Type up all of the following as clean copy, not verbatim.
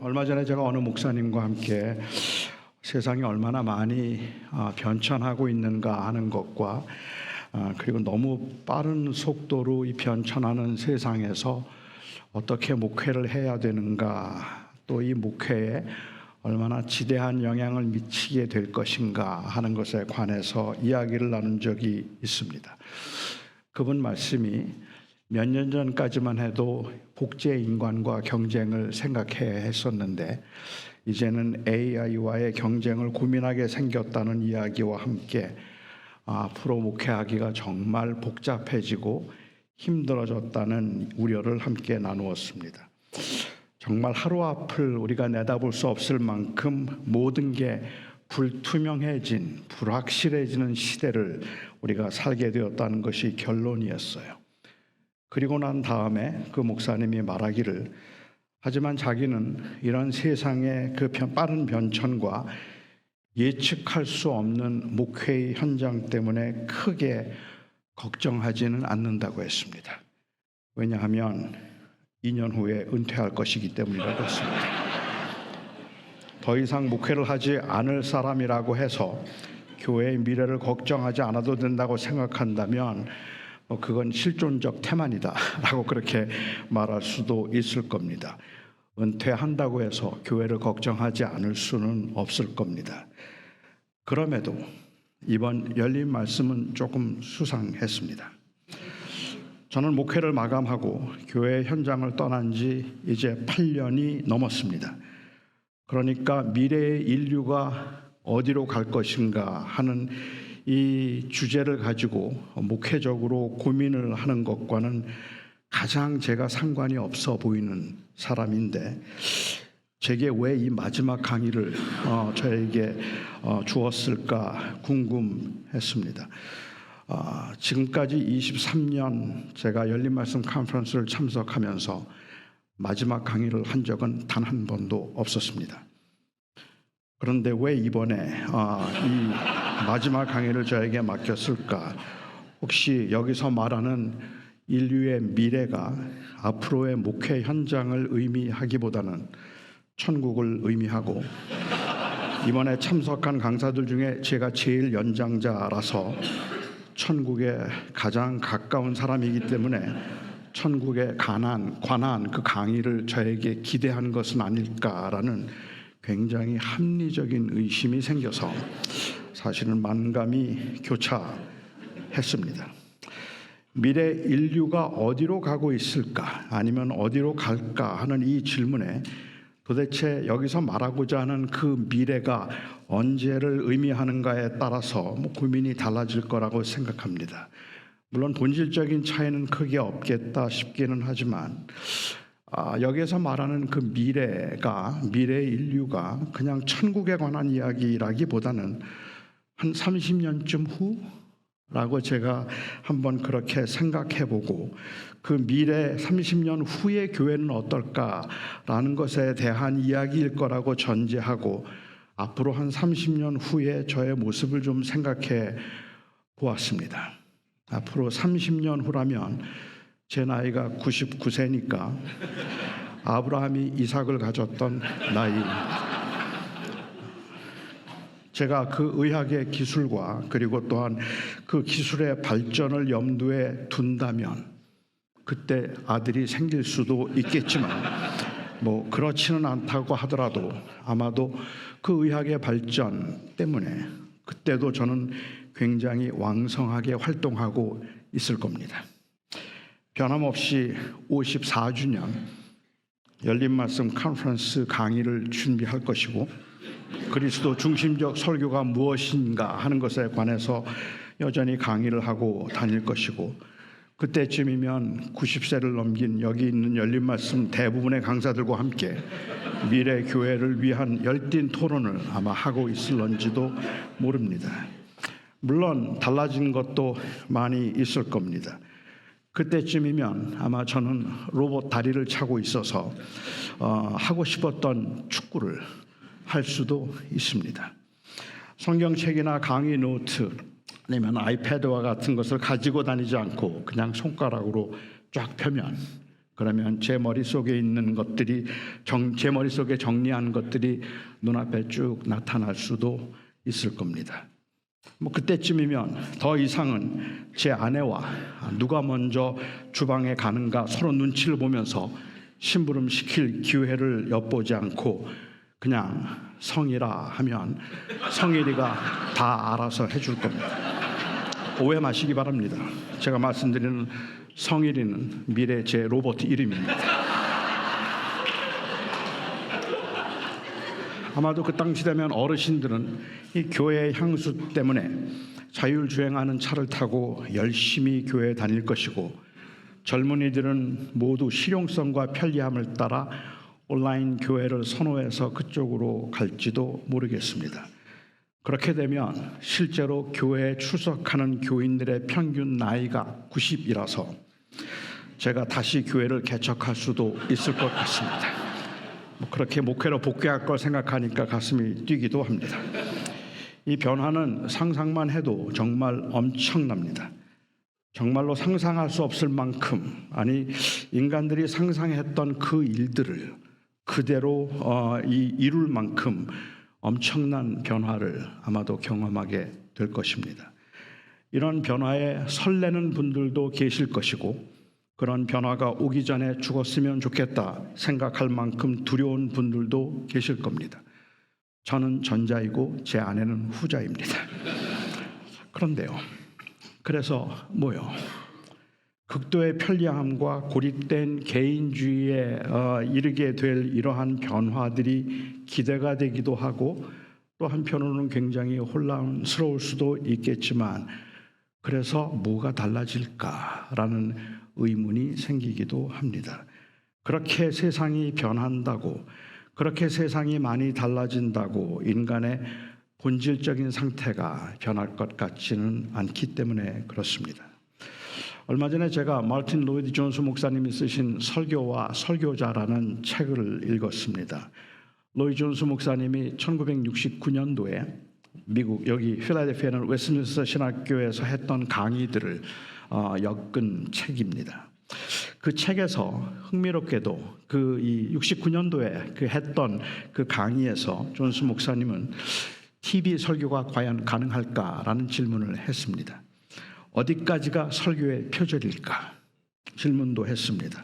얼마 전에 제가 어느 목사님과 함께 세상이 얼마나 많이 변천하고 있는가 하는 것과 그리고 너무 빠른 속도로 이 변천하는 세상에서 어떻게 목회를 해야 되는가, 또 이 목회에 얼마나 지대한 영향을 미치게 될 것인가 하는 것에 관해서 이야기를 나눈 적이 있습니다. 그분 말씀이 몇 년 전까지만 해도 복제 인간과 경쟁을 생각해야 했었는데 이제는 AI와의 경쟁을 고민하게 생겼다는 이야기와 함께 앞으로 목회하기가 정말 복잡해지고 힘들어졌다는 우려를 함께 나누었습니다. 정말 하루 앞을 우리가 내다볼 수 없을 만큼 모든 게 불투명해진, 불확실해지는 시대를 우리가 살게 되었다는 것이 결론이었어요. 그리고 난 다음에 그 목사님이 말하기를, 하지만 자기는 이런 세상의 그 빠른 변천과 예측할 수 없는 목회의 현장 때문에 크게 걱정하지는 않는다고 했습니다. 왜냐하면 2년 후에 은퇴할 것이기 때문이라고 했습니다. 더 이상 목회를 하지 않을 사람이라고 해서 교회의 미래를 걱정하지 않아도 된다고 생각한다면 그건 실존적 태만이다 라고 그렇게 말할 수도 있을 겁니다. 은퇴한다고 해서 교회를 걱정하지 않을 수는 없을 겁니다. 그럼에도 이번 열린 말씀은 조금 수상했습니다. 저는 목회를 마감하고 교회 현장을 떠난 지 이제 8년이 넘었습니다. 그러니까 미래의 인류가 어디로 갈 것인가 하는 이 주제를 가지고 목회적으로 고민을 하는 것과는 가장 제가 상관이 없어 보이는 사람인데 제게 왜 이 마지막 강의를 저에게 주었을까 궁금했습니다. 지금까지 23년 제가 열린 말씀 컨퍼런스를 참석하면서 마지막 강의를 한 적은 단 한 번도 없었습니다. 그런데 왜 이번에 이 마지막 강의를 저에게 맡겼을까? 혹시 여기서 말하는 인류의 미래가 앞으로의 목회 현장을 의미하기보다는 천국을 의미하고, 이번에 참석한 강사들 중에 제가 제일 연장자라서 천국에 가장 가까운 사람이기 때문에 천국에 관한 그 강의를 저에게 기대한 것은 아닐까라는 굉장히 합리적인 의심이 생겨서 사실은 만감이 교차했습니다. 미래 인류가 어디로 가고 있을까, 아니면 어디로 갈까 하는 이 질문에 도대체 여기서 말하고자 하는 그 미래가 언제를 의미하는가에 따라서 고민이 달라질 거라고 생각합니다. 물론 본질적인 차이는 크게 없겠다 싶기는 하지만 여기에서 말하는 그 미래 인류가 그냥 천국에 관한 이야기라기보다는 한 30년쯤 후라고 제가 한번 그렇게 생각해보고, 그 미래 30년 후의 교회는 어떨까라는 것에 대한 이야기일 거라고 전제하고 앞으로 한 30년 후에 저의 모습을 좀 생각해 보았습니다. 앞으로 30년 후라면 제 나이가 99세니까 아브라함이 이삭을 가졌던 나이, 제가 그 의학의 기술과 그리고 또한 그 기술의 발전을 염두에 둔다면 그때 아들이 생길 수도 있겠지만 그렇지는 않다고 하더라도 아마도 그 의학의 발전 때문에 그때도 저는 굉장히 왕성하게 활동하고 있을 겁니다. 변함없이 54주년 열린 말씀 컨퍼런스 강의를 준비할 것이고, 그리스도 중심적 설교가 무엇인가 하는 것에 관해서 여전히 강의를 하고 다닐 것이고, 그때쯤이면 90세를 넘긴 여기 있는 열린 말씀 대부분의 강사들과 함께 미래 교회를 위한 열띤 토론을 아마 하고 있을런지도 모릅니다. 물론 달라진 것도 많이 있을 겁니다. 그때쯤이면 아마 저는 로봇 다리를 차고 있어서 하고 싶었던 축구를 할 수도 있습니다. 성경책이나 강의 노트 아니면 아이패드와 같은 것을 가지고 다니지 않고 그냥 손가락으로 쫙 펴면 그러면 제 머릿속에 있는 것들이 제 머릿속에 정리한 것들이 눈앞에 쭉 나타날 수도 있을 겁니다. 그때쯤이면 더 이상은 제 아내와 누가 먼저 주방에 가는가 서로 눈치를 보면서 심부름 시킬 기회를 엿보지 않고 그냥 성이라 하면 성일이가 다 알아서 해줄 겁니다. 오해 마시기 바랍니다. 제가 말씀드리는 성일이는 미래 제 로봇 이름입니다. 아마도 그 당시 되면 어르신들은 이 교회의 향수 때문에 자율주행하는 차를 타고 열심히 교회에 다닐 것이고, 젊은이들은 모두 실용성과 편리함을 따라 온라인 교회를 선호해서 그쪽으로 갈지도 모르겠습니다. 그렇게 되면 실제로 교회에 출석하는 교인들의 평균 나이가 90이라서 제가 다시 교회를 개척할 수도 있을 것 같습니다. 그렇게 목회로 복귀할 걸 생각하니까 가슴이 뛰기도 합니다. 이 변화는 상상만 해도 정말 엄청납니다. 정말로 상상할 수 없을 만큼, 아니 인간들이 상상했던 그 일들을 그대로 이룰 만큼 엄청난 변화를 아마도 경험하게 될 것입니다. 이런 변화에 설레는 분들도 계실 것이고, 그런 변화가 오기 전에 죽었으면 좋겠다 생각할 만큼 두려운 분들도 계실 겁니다. 저는 전자이고 제 아내는 후자입니다. 그런데요, 그래서 뭐요? 극도의 편리함과 고립된 개인주의에 이르게 될 이러한 변화들이 기대가 되기도 하고, 또 한편으로는 굉장히 혼란스러울 수도 있겠지만, 그래서 뭐가 달라질까라는 의문이 생기기도 합니다. 그렇게 세상이 변한다고, 그렇게 세상이 많이 달라진다고 인간의 본질적인 상태가 변할 것 같지는 않기 때문에 그렇습니다. 얼마 전에 제가 마틴 로이드 존스 목사님이 쓰신 설교와 설교자라는 책을 읽었습니다. 로이드 존스 목사님이 1969년도에 미국 여기 필라델피아는 웨스트민스터 신학교에서 했던 강의들을 엮은 책입니다. 그 책에서 흥미롭게도 그 69년도에 그 했던 그 강의에서 존스 목사님은 TV 설교가 과연 가능할까라는 질문을 했습니다. 어디까지가 설교의 표절일까? 질문도 했습니다.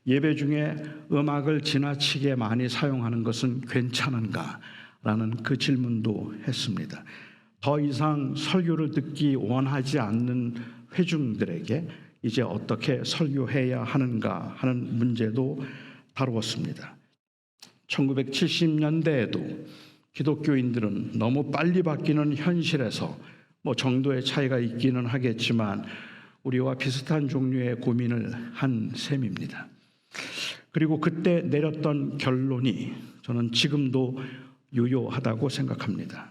예배 중에 음악을 지나치게 많이 사용하는 것은 괜찮은가? 라는 그 질문도 했습니다. 더 이상 설교를 듣기 원하지 않는 회중들에게 이제 어떻게 설교해야 하는가 하는 문제도 다루었습니다. 1970년대에도 기독교인들은 너무 빨리 바뀌는 현실에서 정도의 차이가 있기는 하겠지만 우리와 비슷한 종류의 고민을 한 셈입니다. 그리고 그때 내렸던 결론이 저는 지금도 유효하다고 생각합니다.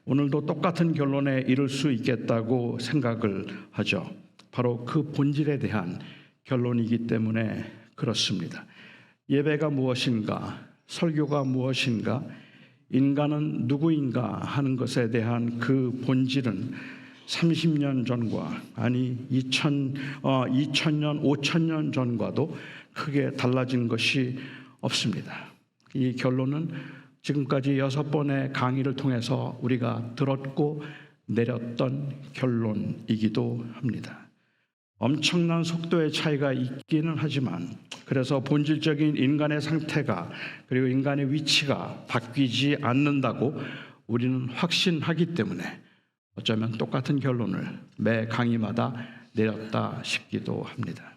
오늘도 똑같은 결론에 이를 수 있겠다고 생각을 하죠. 바로 그 본질에 대한 결론이기 때문에 그렇습니다. 예배가 무엇인가, 설교가 무엇인가, 인간은 누구인가 하는 것에 대한 그 본질은 30년 전과, 아니 2000년, 5000년 전과도 크게 달라진 것이 없습니다. 이 결론은 지금까지 6번의 강의를 통해서 우리가 들었고 내렸던 결론이기도 합니다. 엄청난 속도의 차이가 있기는 하지만, 그래서 본질적인 인간의 상태가, 그리고 인간의 위치가 바뀌지 않는다고 우리는 확신하기 때문에 어쩌면 똑같은 결론을 매 강의마다 내렸다 싶기도 합니다.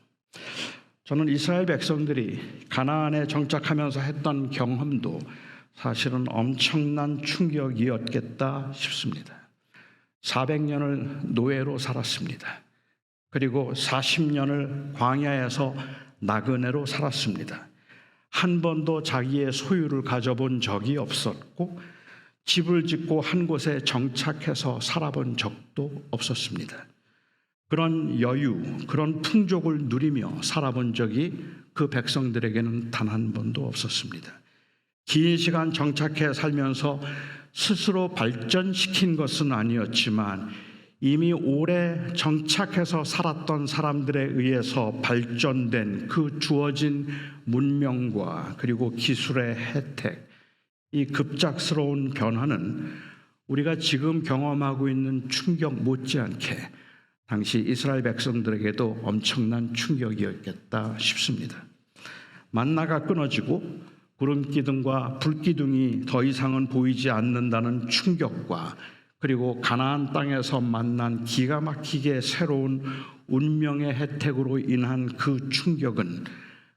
저는 이스라엘 백성들이 가나안에 정착하면서 했던 경험도 사실은 엄청난 충격이었겠다 싶습니다. 400년을 노예로 살았습니다. 그리고 40년을 광야에서 나그네로 살았습니다. 한 번도 자기의 소유를 가져본 적이 없었고, 집을 짓고 한 곳에 정착해서 살아본 적도 없었습니다. 그런 여유, 그런 풍족을 누리며 살아본 적이 그 백성들에게는 단 한 번도 없었습니다. 긴 시간 정착해 살면서 스스로 발전시킨 것은 아니었지만 이미 오래 정착해서 살았던 사람들에 의해서 발전된 그 주어진 문명과 그리고 기술의 혜택, 이 급작스러운 변화는 우리가 지금 경험하고 있는 충격 못지않게 당시 이스라엘 백성들에게도 엄청난 충격이었겠다 싶습니다. 만나가 끊어지고 구름 기둥과 불 기둥이 더 이상은 보이지 않는다는 충격과 그리고 가나안 땅에서 만난 기가 막히게 새로운 운명의 혜택으로 인한 그 충격은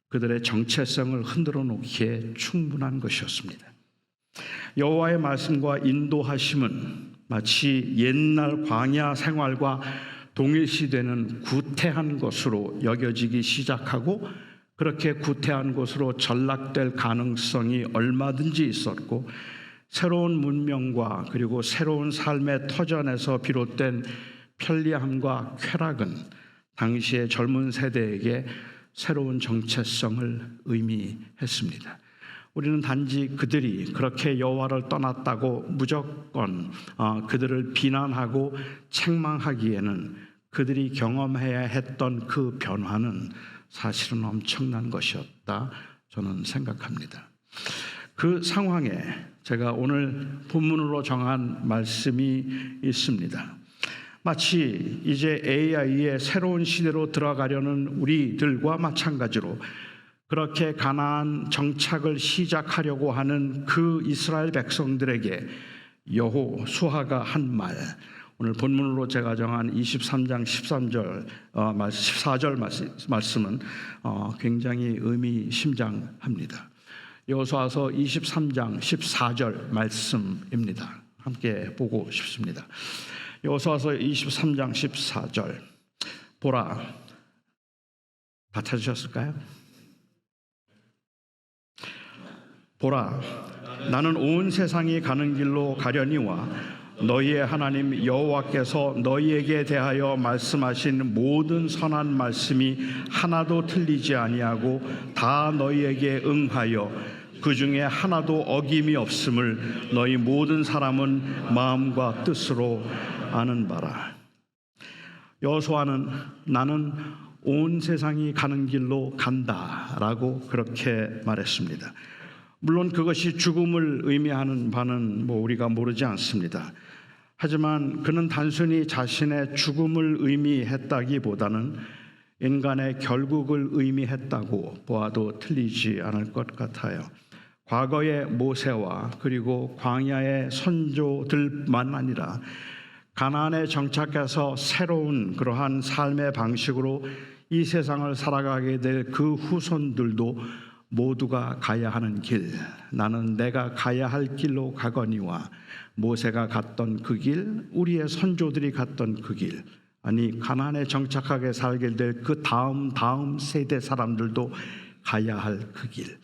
그들의 정체성을 흔들어 놓기에 충분한 것이었습니다. 여호와의 말씀과 인도하심은 마치 옛날 광야 생활과 동일시되는 구태한 것으로 여겨지기 시작하고 그렇게 구태한 것으로 전락될 가능성이 얼마든지 있었고 새로운 문명과 그리고 새로운 삶의 터전에서 비롯된 편리함과 쾌락은 당시의 젊은 세대에게 새로운 정체성을 의미했습니다. 우리는 단지 그들이 그렇게 여호와를 떠났다고 무조건 그들을 비난하고 책망하기에는 그들이 경험해야 했던 그 변화는 사실은 엄청난 것이었다 저는 생각합니다. 그 상황에 제가 오늘 본문으로 정한 말씀이 있습니다. 마치 이제 AI의 새로운 시대로 들어가려는 우리들과 마찬가지로 그렇게 가나안 정착을 시작하려고 하는 그 이스라엘 백성들에게 여호수아가 한 말, 오늘 본문으로 제가 정한 23장 13절, 14절 말씀은 굉장히 의미심장합니다. 여호수아서 23장 14절 말씀입니다. 함께 보고 싶습니다. 여호수아서 23장 14절 보라, 다 찾으셨을까요? 보라, 나는 온 세상이 가는 길로 가려니와 너희의 하나님 여호와께서 너희에게 대하여 말씀하신 모든 선한 말씀이 하나도 틀리지 아니하고 다 너희에게 응하여 그 중에 하나도 어김이 없음을 너희 모든 사람은 마음과 뜻으로 아는 바라. 여호수아는 나는 온 세상이 가는 길로 간다라고 그렇게 말했습니다. 물론 그것이 죽음을 의미하는 바는 우리가 모르지 않습니다. 하지만 그는 단순히 자신의 죽음을 의미했다기보다는 인간의 결국을 의미했다고 보아도 틀리지 않을 것 같아요. 과거의 모세와 그리고 광야의 선조들만 아니라 가나안에 정착해서 새로운 그러한 삶의 방식으로 이 세상을 살아가게 될 그 후손들도 모두가 가야 하는 길, 나는 내가 가야 할 길로 가거니와 모세가 갔던 그 길, 우리의 선조들이 갔던 그 길, 아니 가나안에 정착하게 살게 될 그 다음 세대 사람들도 가야 할 그 길,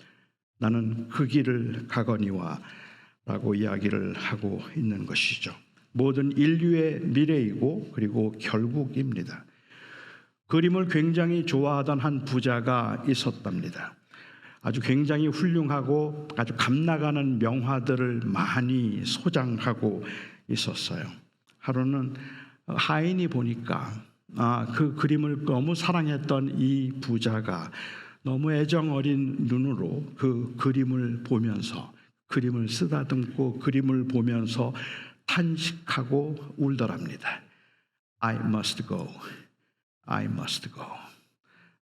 나는 그 길을 가거니와 라고 이야기를 하고 있는 것이죠. 모든 인류의 미래이고 그리고 결국입니다. 그림을 굉장히 좋아하던 한 부자가 있었답니다. 아주 굉장히 훌륭하고 아주 감나가는 명화들을 많이 소장하고 있었어요. 하루는 하인이 보니까 그 그림을 너무 사랑했던 이 부자가 너무 애정 어린 눈으로 그 그림을 보면서 그림을 쓰다듬고 그림을 보면서 탄식하고 울더랍니다. I must go. I must go.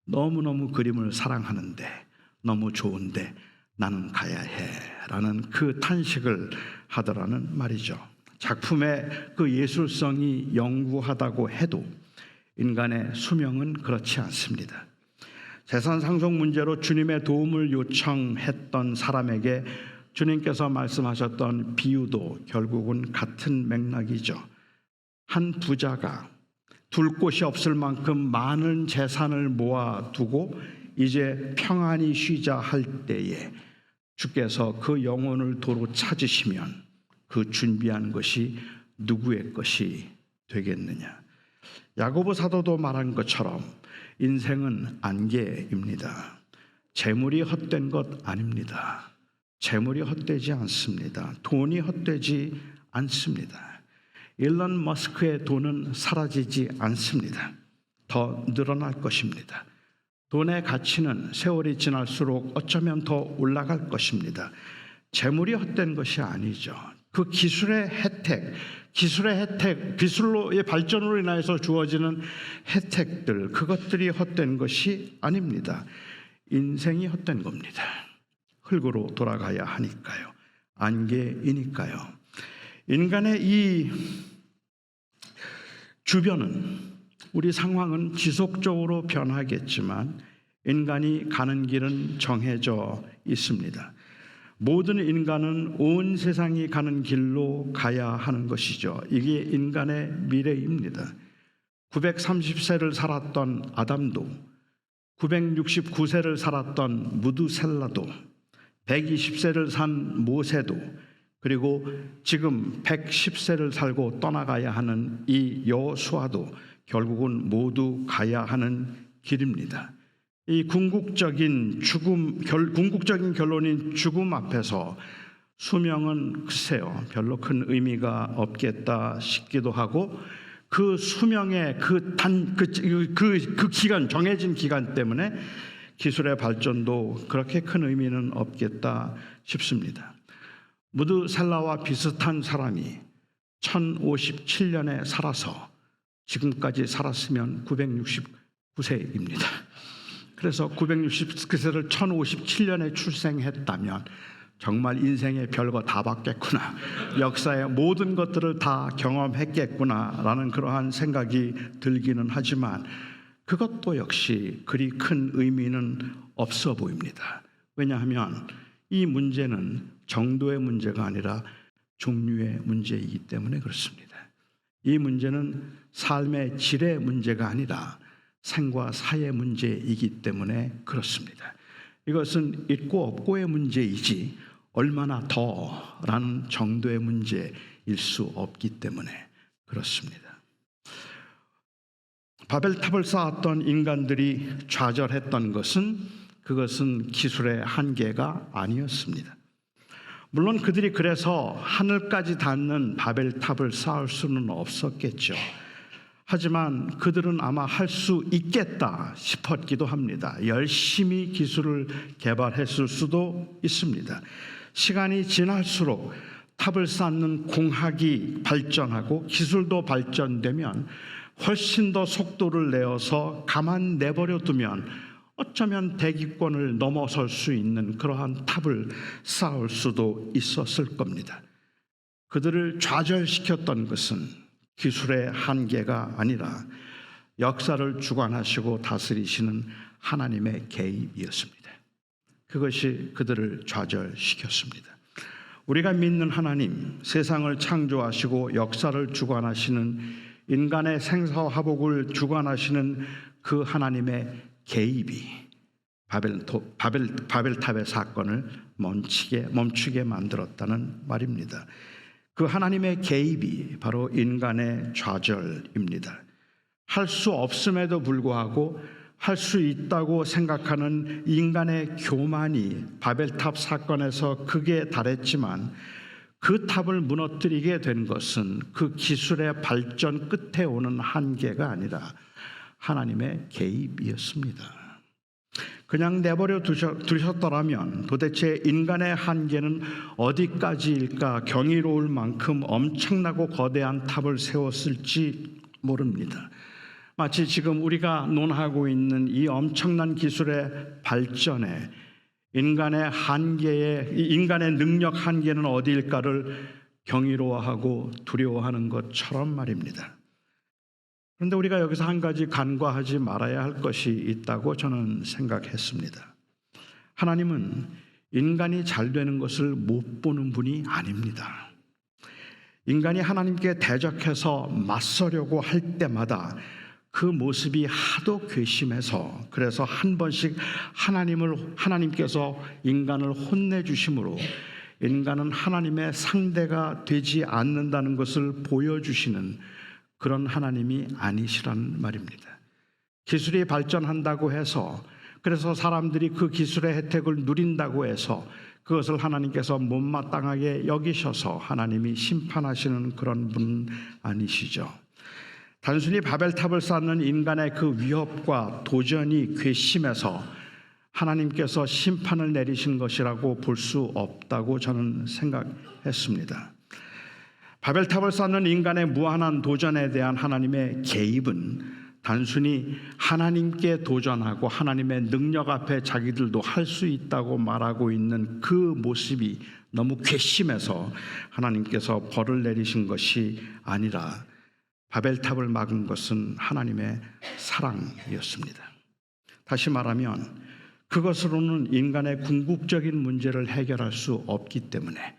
너무너무 그림을 사랑하는데 너무 좋은데 나는 가야 해 라는 그 탄식을 하더라는 말이죠. 작품의 그 예술성이 영구하다고 해도 인간의 수명은 그렇지 않습니다. 재산 상속 문제로 주님의 도움을 요청했던 사람에게 주님께서 말씀하셨던 비유도 결국은 같은 맥락이죠. 한 부자가 둘 곳이 없을 만큼 많은 재산을 모아두고 이제 평안히 쉬자 할 때에 주께서 그 영혼을 도로 찾으시면 그 준비한 것이 누구의 것이 되겠느냐. 야고보 사도도 말한 것처럼 인생은 안개입니다. 재물이 헛된 것 아닙니다. 재물이 헛되지 않습니다. 돈이 헛되지 않습니다. 일론 머스크의 돈은 사라지지 않습니다. 더 늘어날 것입니다. 돈의 가치는 세월이 지날수록 어쩌면 더 올라갈 것입니다. 재물이 헛된 것이 아니죠. 그 기술의 혜택, 기술로의 발전으로 인해서 주어지는 혜택들, 그것들이 헛된 것이 아닙니다. 인생이 헛된 겁니다. 흙으로 돌아가야 하니까요. 안개이니까요. 인간의 이 주변은, 우리 상황은 지속적으로 변하겠지만 인간이 가는 길은 정해져 있습니다. 모든 인간은 온 세상이 가는 길로 가야 하는 것이죠. 이게 인간의 미래입니다. 930세를 살았던 아담도, 969세를 살았던 무두셀라도, 120세를 산 모세도, 그리고 지금 110세를 살고 떠나가야 하는 이 여호수아도 결국은 모두 가야 하는 길입니다. 이 궁극적인 결론인 죽음 앞에서 수명은 글쎄요, 별로 큰 의미가 없겠다 싶기도 하고, 그 수명의 그 기간, 정해진 기간 때문에 기술의 발전도 그렇게 큰 의미는 없겠다 싶습니다. 무드셀라와 비슷한 사람이 1057년에 살아서 지금까지 살았으면 969세입니다. 그래서 969세를 1057년에 출생했다면 정말 인생의 별거 다 봤겠구나, 역사의 모든 것들을 다 경험했겠구나라는 그러한 생각이 들기는 하지만 그것도 역시 그리 큰 의미는 없어 보입니다. 왜냐하면 이 문제는 정도의 문제가 아니라 종류의 문제이기 때문에 그렇습니다. 이 문제는 삶의 질의 문제가 아니라 생과 사의 문제이기 때문에 그렇습니다. 이것은 있고 없고의 문제이지 얼마나 더라는 정도의 문제일 수 없기 때문에 그렇습니다. 바벨탑을 쌓았던 인간들이 좌절했던 그것은 기술의 한계가 아니었습니다. 물론 그들이 그래서 하늘까지 닿는 바벨탑을 쌓을 수는 없었겠죠. 하지만 그들은 아마 할 수 있겠다 싶었기도 합니다. 열심히 기술을 개발했을 수도 있습니다. 시간이 지날수록 탑을 쌓는 공학이 발전하고 기술도 발전되면 훨씬 더 속도를 내어서 가만 내버려 두면 어쩌면 대기권을 넘어설 수 있는 그러한 탑을 쌓을 수도 있었을 겁니다. 그들을 좌절시켰던 것은 기술의 한계가 아니라 역사를 주관하시고 다스리시는 하나님의 개입이었습니다. 그것이 그들을 좌절시켰습니다. 우리가 믿는 하나님, 세상을 창조하시고 역사를 주관하시는, 인간의 생사화복을 주관하시는 그 하나님의 개입이 바벨탑의 사건을 멈추게 만들었다는 말입니다. 그 하나님의 개입이 바로 인간의 좌절입니다. 할 수 없음에도 불구하고 할 수 있다고 생각하는 인간의 교만이 바벨탑 사건에서 극에 달했지만 그 탑을 무너뜨리게 된 것은 그 기술의 발전 끝에 오는 한계가 아니라 하나님의 개입이었습니다. 그냥 내버려 두셨더라면 도대체 인간의 한계는 어디까지일까 경이로울 만큼 엄청나고 거대한 탑을 세웠을지 모릅니다. 마치 지금 우리가 논하고 있는 이 엄청난 기술의 발전에 인간의 능력 한계는 어디일까를 경이로워하고 두려워하는 것처럼 말입니다. 그런데 우리가 여기서 한 가지 간과하지 말아야 할 것이 있다고 저는 생각했습니다. 하나님은 인간이 잘 되는 것을 못 보는 분이 아닙니다. 인간이 하나님께 대적해서 맞서려고 할 때마다 그 모습이 하도 괘씸해서, 그래서 한 번씩 하나님께서 인간을 혼내주심으로 인간은 하나님의 상대가 되지 않는다는 것을 보여주시는 그런 하나님이 아니시라는 말입니다. 기술이 발전한다고 해서, 그래서 사람들이 그 기술의 혜택을 누린다고 해서 그것을 하나님께서 못마땅하게 여기셔서 하나님이 심판하시는 그런 분 아니시죠. 단순히 바벨탑을 쌓는 인간의 그 위협과 도전이 괘씸해서 하나님께서 심판을 내리신 것이라고 볼 수 없다고 저는 생각했습니다. 바벨탑을 쌓는 인간의 무한한 도전에 대한 하나님의 개입은 단순히 하나님께 도전하고 하나님의 능력 앞에 자기들도 할 수 있다고 말하고 있는 그 모습이 너무 괘씸해서 하나님께서 벌을 내리신 것이 아니라 바벨탑을 막은 것은 하나님의 사랑이었습니다. 다시 말하면 그것으로는 인간의 궁극적인 문제를 해결할 수 없기 때문에,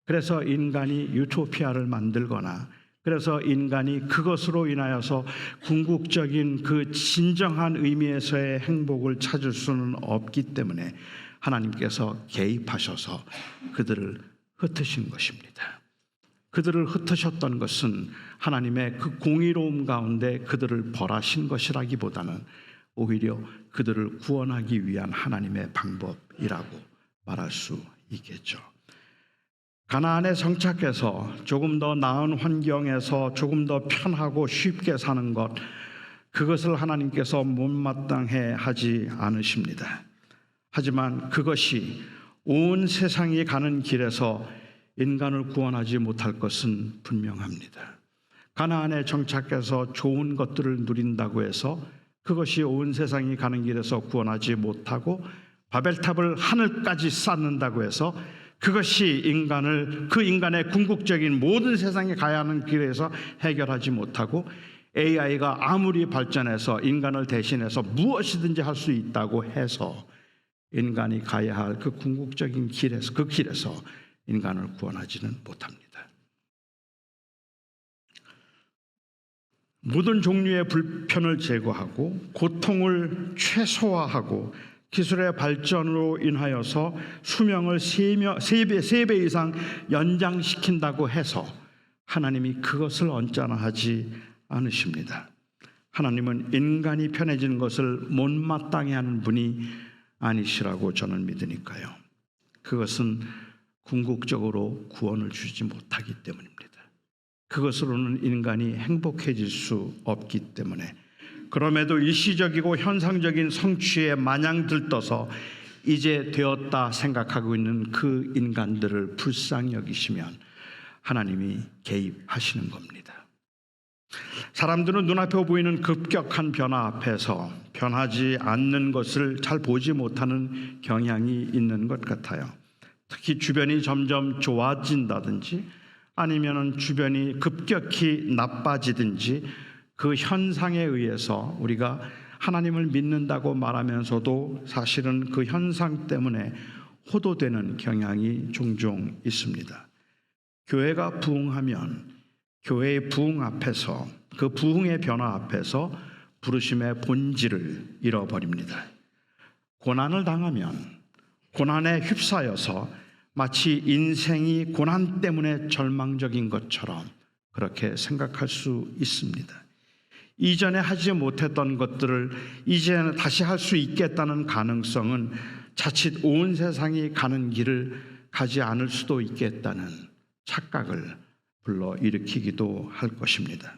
그래서 인간이 유토피아를 만들거나 그래서 인간이 그것으로 인하여서 궁극적인 그 진정한 의미에서의 행복을 찾을 수는 없기 때문에 하나님께서 개입하셔서 그들을 흩으신 것입니다. 그들을 흩으셨던 것은 하나님의 그 공의로움 가운데 그들을 벌하신 것이라기보다는 오히려 그들을 구원하기 위한 하나님의 방법이라고 말할 수 있겠죠. 가나안에 정착해서 조금 더 나은 환경에서 조금 더 편하고 쉽게 사는 것, 그것을 하나님께서 못마땅해 하지 않으십니다. 하지만 그것이 온 세상이 가는 길에서 인간을 구원하지 못할 것은 분명합니다. 가나안에 정착해서 좋은 것들을 누린다고 해서 그것이 온 세상이 가는 길에서 구원하지 못하고, 바벨탑을 하늘까지 쌓는다고 해서 그것이 그 인간의 궁극적인 모든 세상에 가야 하는 길에서 해결하지 못하고, AI가 아무리 발전해서 인간을 대신해서 무엇이든지 할 수 있다고 해서 인간이 가야 할 그 궁극적인 길에서 인간을 구원하지는 못합니다. 모든 종류의 불편을 제거하고 고통을 최소화하고 기술의 발전으로 인하여서 수명을 3배 이상 연장시킨다고 해서 하나님이 그것을 언짢아하지 않으십니다. 하나님은 인간이 편해지는 것을 못마땅해 하는 분이 아니시라고 저는 믿으니까요. 그것은 궁극적으로 구원을 주지 못하기 때문입니다. 그것으로는 인간이 행복해질 수 없기 때문에, 그럼에도 일시적이고 현상적인 성취에 마냥 들떠서 이제 되었다 생각하고 있는 그 인간들을 불쌍히 여기시면 하나님이 개입하시는 겁니다. 사람들은 눈앞에 보이는 급격한 변화 앞에서 변하지 않는 것을 잘 보지 못하는 경향이 있는 것 같아요. 특히 주변이 점점 좋아진다든지 아니면 주변이 급격히 나빠지든지 그 현상에 의해서 우리가 하나님을 믿는다고 말하면서도 사실은 그 현상 때문에 호도되는 경향이 종종 있습니다. 교회가 부흥하면 교회의 부흥 앞에서, 그 부흥의 변화 앞에서 부르심의 본질을 잃어버립니다. 고난을 당하면 고난에 휩싸여서 마치 인생이 고난 때문에 절망적인 것처럼 그렇게 생각할 수 있습니다. 이전에 하지 못했던 것들을 이제는 다시 할 수 있겠다는 가능성은 자칫 온 세상이 가는 길을 가지 않을 수도 있겠다는 착각을 불러일으키기도 할 것입니다.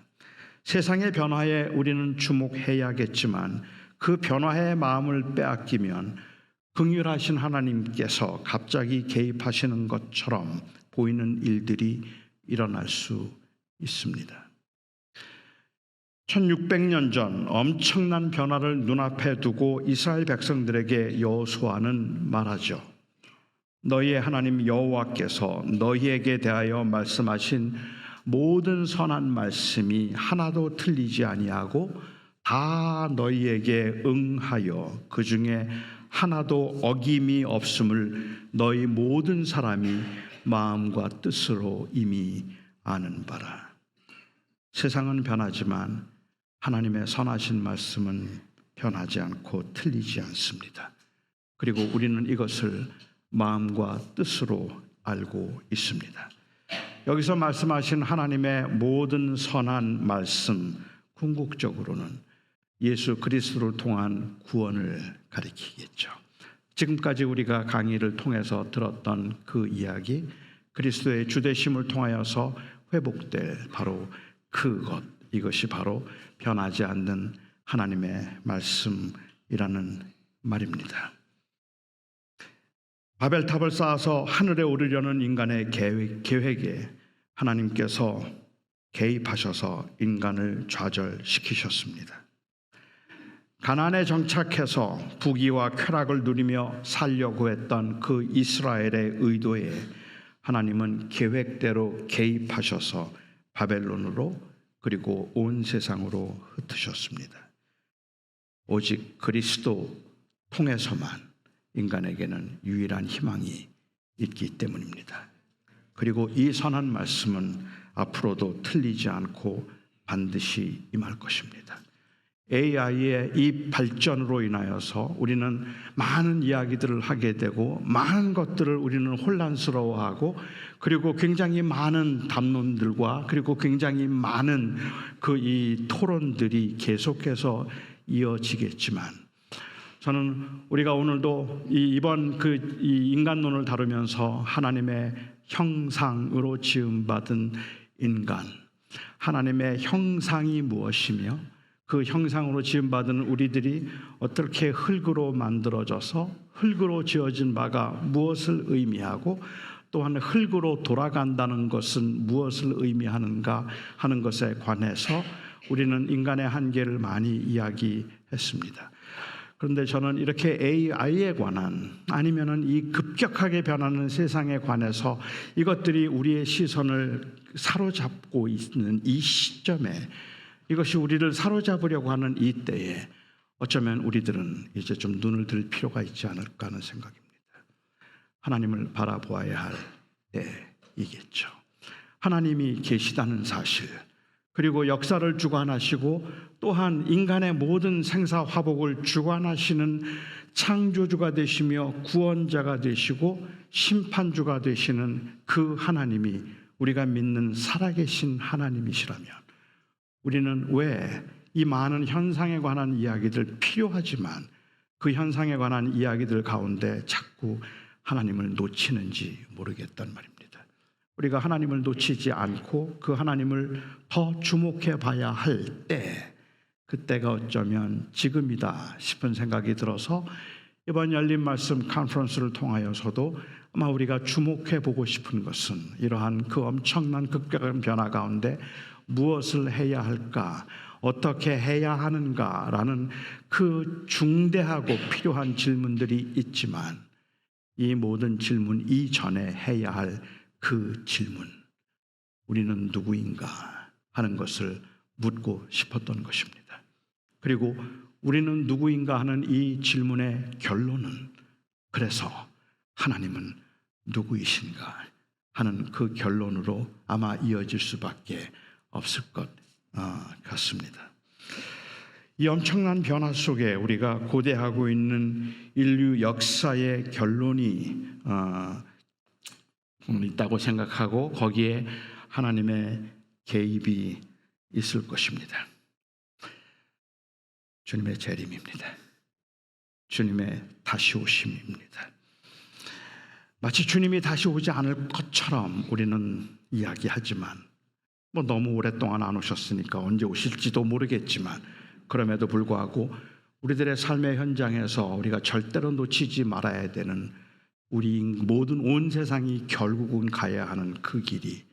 세상의 변화에 우리는 주목해야겠지만 그 변화의 마음을 빼앗기면 긍휼하신 하나님께서 갑자기 개입하시는 것처럼 보이는 일들이 일어날 수 있습니다. 1600년 전 엄청난 변화를 눈앞에 두고 이스라엘 백성들에게 여호수아는 말하죠. 너희의 하나님 여호와께서 너희에게 대하여 말씀하신 모든 선한 말씀이 하나도 틀리지 아니하고 다 너희에게 응하여 그 중에 하나도 어김이 없음을 너희 모든 사람이 마음과 뜻으로 이미 아는 바라. 세상은 변하지만 하나님의 선하신 말씀은 변하지 않고 틀리지 않습니다. 그리고 우리는 이것을 마음과 뜻으로 알고 있습니다. 여기서 말씀하신 하나님의 모든 선한 말씀, 궁극적으로는 예수 그리스도를 통한 구원을 가리키겠죠. 지금까지 우리가 강의를 통해서 들었던 그 이야기, 그리스도의 주되심을 통하여서 회복될 바로 그것, 이것이 바로 변하지 않는 하나님의 말씀이라는 말입니다. 바벨탑을 쌓아서 하늘에 오르려는 인간의 계획에 하나님께서 개입하셔서 인간을 좌절시키셨습니다. 가나안에 정착해서 부귀와 쾌락을 누리며 살려고 했던 그 이스라엘의 의도에 하나님은 계획대로 개입하셔서 바벨론으로 그리고 온 세상으로 흩으셨습니다. 오직 그리스도 통해서만 인간에게는 유일한 희망이 있기 때문입니다. 그리고 이 선한 말씀은 앞으로도 틀리지 않고 반드시 임할 것입니다. AI의 이 발전으로 인하여서 우리는 많은 이야기들을 하게 되고 많은 것들을 우리는 혼란스러워하고 그리고 굉장히 많은 담론들과 그리고 굉장히 많은 이 토론들이 계속해서 이어지겠지만 저는 우리가 오늘도 이번 이 인간론을 다루면서 하나님의 형상으로 지음받은 인간, 하나님의 형상이 무엇이며 그 형상으로 지음받은 우리들이 어떻게 흙으로 만들어져서 흙으로 지어진 바가 무엇을 의미하고 또한 흙으로 돌아간다는 것은 무엇을 의미하는가 하는 것에 관해서 우리는 인간의 한계를 많이 이야기했습니다. 그런데 저는 이렇게 AI에 관한 아니면은 이 급격하게 변하는 세상에 관해서 이것들이 우리의 시선을 사로잡고 있는 이 시점에 이것이 우리를 사로잡으려고 하는 이 때에 어쩌면 우리들은 이제 좀 눈을 들 필요가 있지 않을까 하는 생각입니다. 하나님을 바라보아야 할 때이겠죠. 하나님이 계시다는 사실, 그리고 역사를 주관하시고 또한 인간의 모든 생사화복을 주관하시는 창조주가 되시며 구원자가 되시고 심판주가 되시는 그 하나님이 우리가 믿는 살아계신 하나님이시라면 우리는 왜 이 많은 현상에 관한 이야기들 필요하지만 그 현상에 관한 이야기들 가운데 자꾸 하나님을 놓치는지 모르겠단 말입니다. 우리가 하나님을 놓치지 않고 그 하나님을 더 주목해 봐야 할 때, 그때가 어쩌면 지금이다 싶은 생각이 들어서 이번 열린 말씀 컨퍼런스를 통하여서도 아마 우리가 주목해 보고 싶은 것은 이러한 그 엄청난 급격한 변화 가운데 무엇을 해야 할까, 어떻게 해야 하는가라는 그 중대하고 필요한 질문들이 있지만 이 모든 질문 이전에 해야 할 그 질문, 우리는 누구인가 하는 것을 묻고 싶었던 것입니다. 그리고 우리는 누구인가 하는 이 질문의 결론은 그래서 하나님은 누구이신가 하는 그 결론으로 아마 이어질 수밖에 없을 것 같습니다. 이 엄청난 변화 속에 우리가 고대하고 있는 인류 역사의 결론이 있다고 생각하고 거기에 하나님의 개입이 있을 것입니다. 주님의 재림입니다. 주님의 다시 오심입니다. 마치 주님이 다시 오지 않을 것처럼 우리는 이야기하지만 너무 오랫동안 안 오셨으니까 언제 오실지도 모르겠지만 그럼에도 불구하고 우리들의 삶의 현장에서 우리가 절대로 놓치지 말아야 되는 우리 모든 온 세상이 결국은 가야 하는 그 길이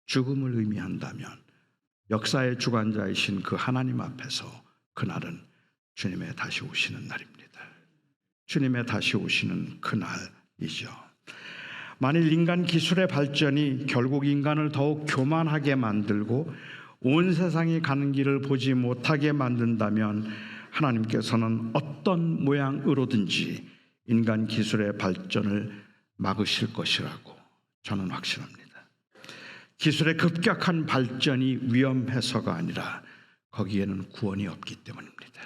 죽음을 의미한다면 역사의 주관자이신 그 하나님 앞에서 그날은 주님의 다시 오시는 날입니다. 주님의 다시 오시는 그날이죠. 만일 인간 기술의 발전이 결국 인간을 더욱 교만하게 만들고 온 세상이 가는 길을 보지 못하게 만든다면 하나님께서는 어떤 모양으로든지 인간 기술의 발전을 막으실 것이라고 저는 확신합니다. 기술의 급격한 발전이 위험해서가 아니라 거기에는 구원이 없기 때문입니다.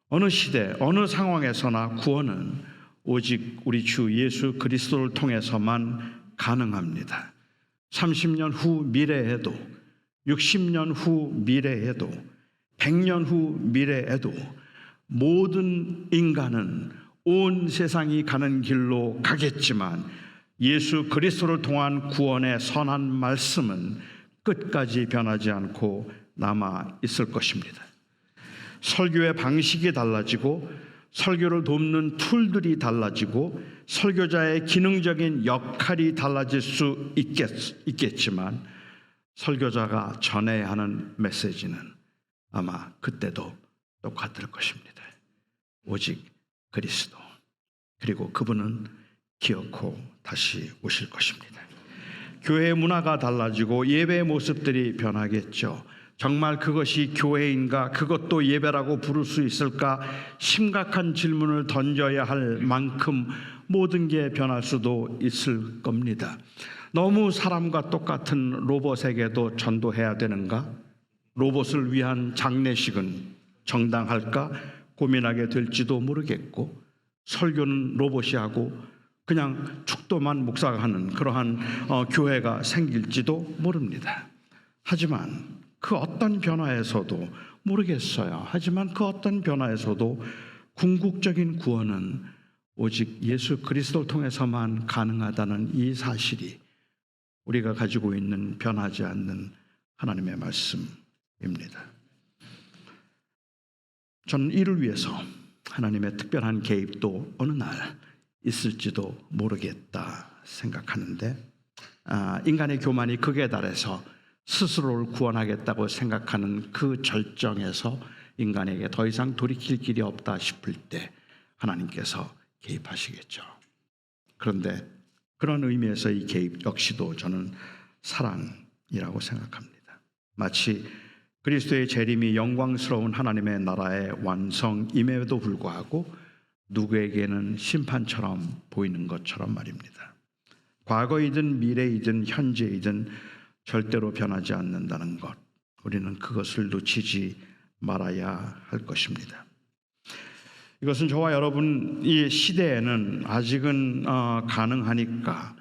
어느 시대, 어느 상황에서나 구원은 오직 우리 주 예수 그리스도를 통해서만 가능합니다. 30년 후 미래에도, 60년 후 미래에도, 100년 후 미래에도 모든 인간은 온 세상이 가는 길로 가겠지만 예수 그리스도를 통한 구원의 선한 말씀은 끝까지 변하지 않고 남아 있을 것입니다. 설교의 방식이 달라지고 설교를 돕는 툴들이 달라지고 설교자의 기능적인 역할이 달라질 수 있겠지만 설교자가 전해야 하는 메시지는 아마 그때도 똑같을 것입니다. 오직 그리스도, 그리고 그분은 기어코 다시 오실 것입니다. 교회의 문화가 달라지고 예배의 모습들이 변하겠죠. 정말 그것이 교회인가, 그것도 예배라고 부를 수 있을까, 심각한 질문을 던져야 할 만큼 모든 게 변할 수도 있을 겁니다. 너무 사람과 똑같은 로봇에게도 전도해야 되는가? 로봇을 위한 장례식은 정당할까 고민하게 될지도 모르겠고, 설교는 로봇이 하고 그냥 축도만 목사가 하는 그러한 교회가 생길지도 모릅니다. 하지만 그 어떤 변화에서도 모르겠어요. 하지만 그 어떤 변화에서도 궁극적인 구원은 오직 예수 그리스도를 통해서만 가능하다는 이 사실이 우리가 가지고 있는 변하지 않는 하나님의 말씀입니다. 저는 이를 위해서 하나님의 특별한 개입도 어느 날 있을지도 모르겠다 생각하는데, 인간의 교만이 극에 달해서 스스로를 구원하겠다고 생각하는 그 절정에서 인간에게 더 이상 돌이킬 길이 없다 싶을 때 하나님께서 개입하시겠죠. 그런데 그런 의미에서 이 개입 역시도 저는 사랑이라고 생각합니다. 마치 그리스도의 재림이 영광스러운 하나님의 나라의 완성임에도 불구하고 누구에게는 심판처럼 보이는 것처럼 말입니다. 과거이든 미래이든 현재이든 절대로 변하지 않는다는 것, 우리는 그것을 놓치지 말아야 할 것입니다. 이것은 저와 여러분 이 시대에는 아직은 가능하니까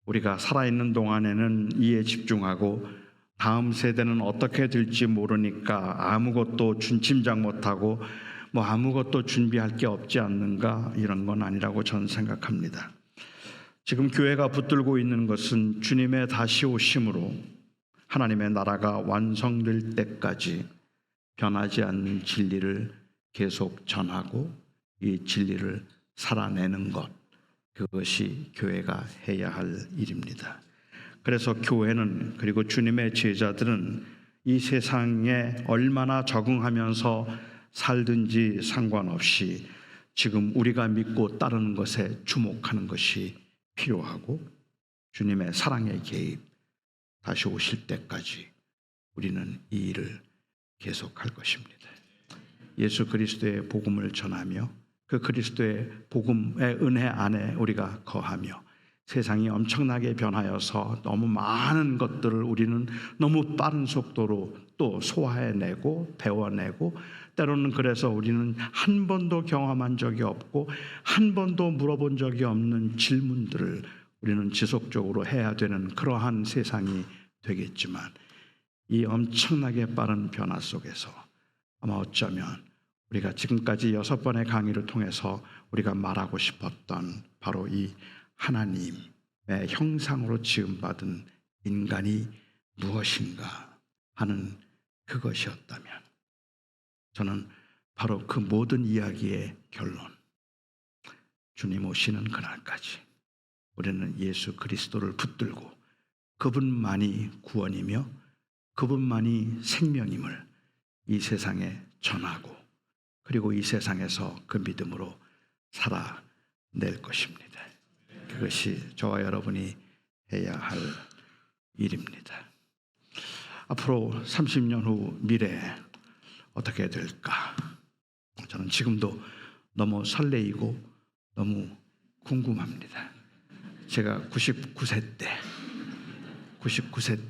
우리가 살아있는 동안에는 이에 집중하고, 다음 세대는 어떻게 될지 모르니까 아무것도 준침작 못하고 아무것도 준비할 게 없지 않는가, 이런 건 아니라고 저는 생각합니다. 지금 교회가 붙들고 있는 것은 주님의 다시 오심으로 하나님의 나라가 완성될 때까지 변하지 않는 진리를 계속 전하고 이 진리를 살아내는 것, 그것이 교회가 해야 할 일입니다. 그래서 교회는, 그리고 주님의 제자들은 이 세상에 얼마나 적응하면서 살든지 상관없이 지금 우리가 믿고 따르는 것에 주목하는 것이 필요하고, 주님의 사랑의 개입, 다시 오실 때까지 우리는 이 일을 계속할 것입니다. 예수 그리스도의 복음을 전하며 그 그리스도의 복음의 은혜 안에 우리가 거하며, 세상이 엄청나게 변하여서 너무 많은 것들을 우리는 너무 빠른 속도로 또 소화해내고 배워내고, 때로는 그래서 우리는 한 번도 경험한 적이 없고 한 번도 물어본 적이 없는 질문들을 우리는 지속적으로 해야 되는 그러한 세상이 되겠지만, 이 엄청나게 빠른 변화 속에서 아마 어쩌면 우리가 지금까지 6번의 강의를 통해서 우리가 말하고 싶었던 바로 이 하나님의 형상으로 지음받은 인간이 무엇인가 하는 그것이었다면, 저는 바로 그 모든 이야기의 결론, 주님 오시는 그날까지 우리는 예수 그리스도를 붙들고 그분만이 구원이며 그분만이 생명임을 이 세상에 전하고, 그리고 이 세상에서 그 믿음으로 살아낼 것입니다. 그것이 저와 여러분이 해야 할 일입니다. 앞으로 30년 후 미래 어떻게 될까? 저는 지금도 너무 설레이고 너무 궁금합니다. 제가 99세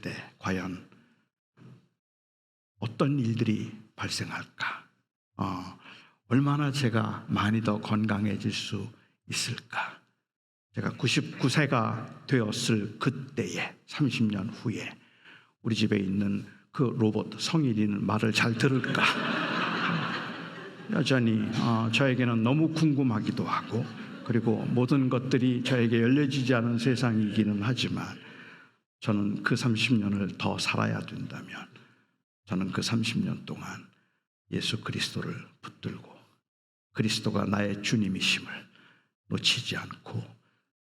때 과연 어떤 일들이 발생할까? 얼마나 제가 많이 더 건강해질 수 있을까? 제가 99세가 되었을 그때에 30년 후에 우리 집에 있는 그 로봇 성일이는 말을 잘 들을까? 여전히 저에게는 너무 궁금하기도 하고, 그리고 모든 것들이 저에게 열려지지 않은 세상이기는 하지만, 저는 그 30년을 더 살아야 된다면 저는 그 30년 동안 예수 그리스도를 붙들고 그리스도가 나의 주님이심을 놓치지 않고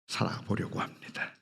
살아보려고 합니다.